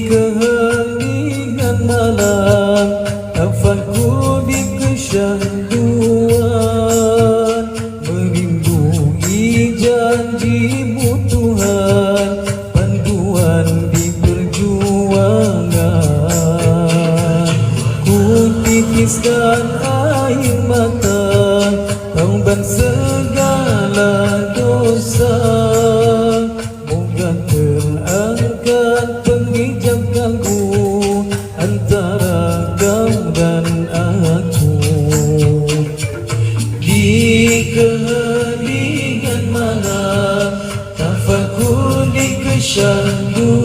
keheningan malam, tafaku di kesyahduan, melindungi janjimu Tuhan, panduan di perjuangan. Ku titiskan air mata, taubat segala dosa, moga terangkat pengijakanku antara kau dan aku. Di keheningan malam, tafakur di kesyahduan,